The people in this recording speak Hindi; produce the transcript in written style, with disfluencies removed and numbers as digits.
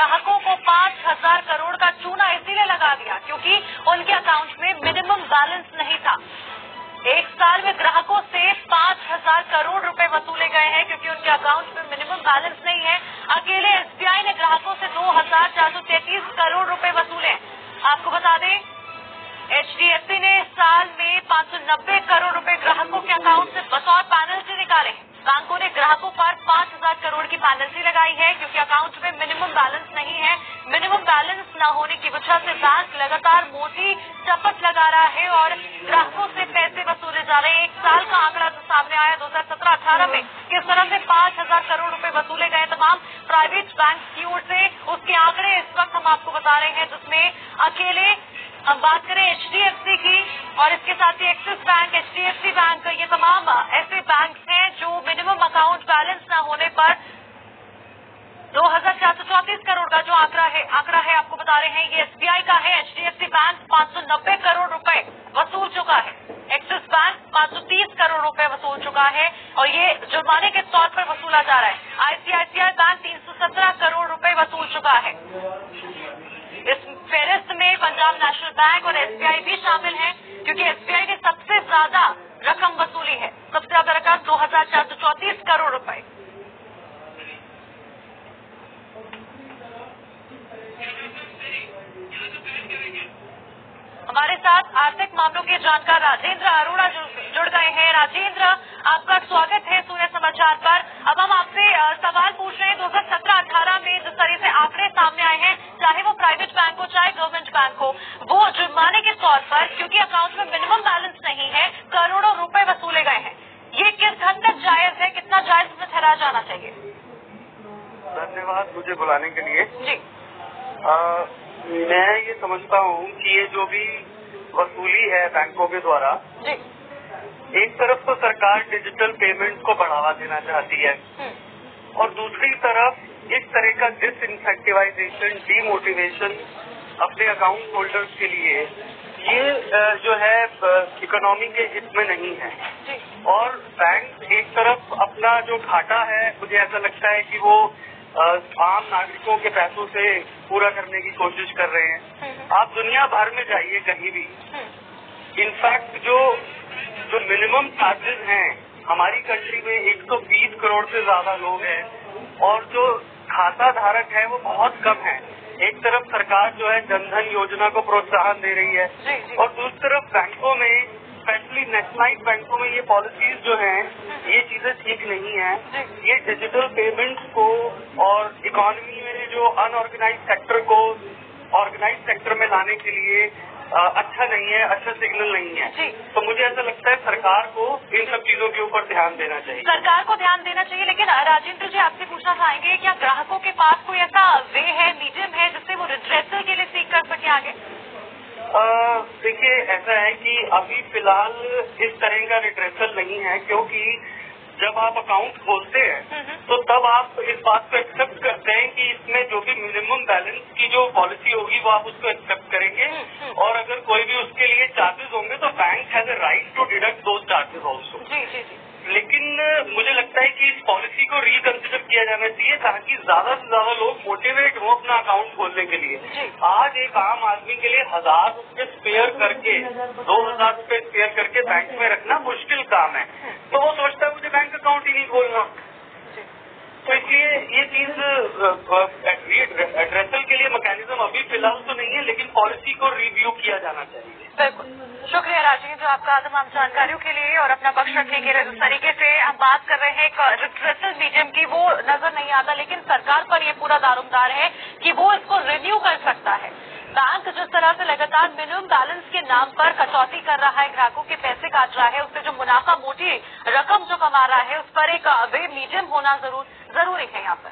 ग्राहकों को 5,000 करोड़ का चूना इसीलिए लगा दिया क्योंकि उनके अकाउंट में मिनिमम बैलेंस नहीं था। एक साल में ग्राहकों से 5,000 करोड़ रुपए वसूले गए हैं क्योंकि उनके अकाउंट में मिनिमम बैलेंस नहीं है। अकेले एसबीआई ने ग्राहकों से 2,433 करोड़ रुपए वसूले। आपको बता दें, एचडीएफसी ने इस साल में 590 करोड़ रुपए ग्राहकों के अकाउंट से बतौर पेनल्टी निकाले। बैंकों ने ग्राहकों पर 5,000 करोड़ की पेनल्टी लगाई है क्योंकि अकाउंट में मिनिमम बैलेंस नहीं है। मिनिमम बैलेंस न होने की वजह से बैंक लगातार मोटी शपथ लगा रहा है और ग्राहकों से पैसे वसूले जा रहे हैं। एक साल का आंकड़ा जो सामने आया 2017-18 में किस तरह से 5,000 करोड़ रुपए वसूले गए तमाम प्राइवेट बैंक की ओर से, उसके आंकड़े इस वक्त हम आपको बता रहे हैं, जिसमें अकेले हम बात करें एचडीएफसी की और इसके साथ ही एक्सिस बैंक, एचडीएफसी बैंक, ये तमाम ऐसे बैंक हैं जो मिनिमम अकाउंट बैलेंस न होने पर 2,434 करोड़ का जो आंकड़ा है आपको बता रहे हैं, ये एसबीआई का है। एचडीएफसी बैंक 590 करोड़ रुपए वसूल चुका है, एक्सिस बैंक 530 करोड़ रुपए वसूल चुका है और ये जुर्माने के तौर पर वसूला जा रहा है। आईसीआईसीआई बैंक 317 करोड़ रुपए वसूल चुका है। इस फेरिस्त में पंजाब नेशनल बैंक और एसबीआई भी शामिल हैं क्योंकि एसबीआई ने सबसे ज्यादा रकम वसूली है, सबसे ज्यादा रकम 2,434 करोड़ रुपए। हमारे साथ आर्थिक मामलों के जानकार राजेंद्र अरोड़ा जुड़ गए हैं। राजेंद्र, आपका स्वागत है सूर्य समाचार पर। अब हम आपसे सवाल पूछ रहे हैं, 2017-18 में जिस तरह से आंकड़े सामने आए हैं, चाहे वो प्राइवेट बैंक हो चाहे गवर्नमेंट बैंक हो, वो जुर्माने के तौर पर क्योंकि अकाउंट में मिनिमम बैलेंस नहीं है करोड़ों रुपए वसूले गए हैं। ये किस हद तक जायज है, कितना जायज में ठहराया जाना चाहिए? धन्यवाद मुझे बुलाने के लिए जी। मैं ये समझता हूँ कि ये जो भी वसूली है बैंकों के द्वारा जी, एक तरफ तो सरकार डिजिटल पेमेंट को बढ़ावा देना चाहती है और दूसरी तरफ इस तरह का डिसइंसेंटिवाइजेशन, डीमोटिवेशन अपने अकाउंट होल्डर्स के लिए, ये जो है इकोनॉमी के हित में नहीं है। और बैंक एक तरफ अपना जो घाटा है, मुझे ऐसा लगता है कि वो आम नागरिकों के पैसों से पूरा करने की कोशिश कर रहे हैं। आप दुनिया भर में जाइए कहीं भी, इनफैक्ट जो मिनिमम चार्जेस हैं हमारी कंट्री में 120 करोड़ से ज्यादा लोग हैं और जो खाता धारक है वो बहुत कम है। एक तरफ सरकार जो है जनधन योजना को प्रोत्साहन दे रही है और दूसरी तरफ बैंकों में, स्पेशली नेशनलाइज्ड बैंकों में, ये पॉलिसीज जो हैं ये चीजें ठीक नहीं है। ये डिजिटल पेमेंट्स को और इकोनॉमी में जो अनऑर्गेनाइज सेक्टर को ऑर्गेनाइज सेक्टर में लाने के लिए अच्छा नहीं है, अच्छा सिग्नल नहीं है। तो मुझे ऐसा लगता है सरकार को इन सब चीजों के ऊपर ध्यान देना चाहिए। सरकार को ध्यान देना चाहिए, लेकिन राजेंद्र जी आपसे पूछना चाहेंगे, क्या ग्राहकों के पास कोई ऐसा वे है, मीडियम है, जिससे वो रिड्रेसल के लिए सीख कर सके आगे? देखिए, ऐसा है कि अभी फिलहाल इस तरह का रिड्रेसल नहीं है क्योंकि जब आप अकाउंट खोलते हैं तो तब आप इस बात को एक्सेप्ट करते हैं कि इसमें जो भी मिनिमम बैलेंस की जो पॉलिसी होगी वो आप उसको एक्सेप्ट करेंगे और अगर कोई भी उसके लिए चार्जेस होंगे तो bank has a right to deduct those charges also. लेकिन मुझे लगता है कि इस पॉलिसी को रिकंसिडर किया जाना चाहिए ताकि ज्यादा से ज्यादा लोग मोटिवेट हो अपना अकाउंट खोलने के लिए। आज एक आम आदमी के लिए 1,000 रुपये स्पेयर करके, 2,000 रुपये स्पेयर करके बैंक में रखना मुश्किल काम है, तो वो सोचता है मुझे बैंक अकाउंट ही नहीं खोलना। तो इसलिए ये चीज एड्रेसल के लिए मैकेनिज्म अभी फिलहाल तो नहीं है, लेकिन पॉलिसी को रिव्यू किया जाना चाहिए। बिल्कुल, शुक्रिया राजेंद्र आपका तमाम जानकारियों के लिए और अपना पक्ष रखने के लिए। जिस तरीके से हम बात कर रहे हैं एक रिड्रेसल मीडियम की, वो नजर नहीं आता, लेकिन सरकार पर ये पूरा दारोमदार है कि वो इसको रिन्यू कर सकता है। बैंक जिस तरह से लगातार मिनिमम बैलेंस के नाम पर कटौती कर रहा है, ग्राहकों के पैसे काट रहा है, उससे जो मुनाफा, मोटी रकम जो कमा रहा है, उस पर एक वे मीडियम होना जरूरी है यहाँ पर।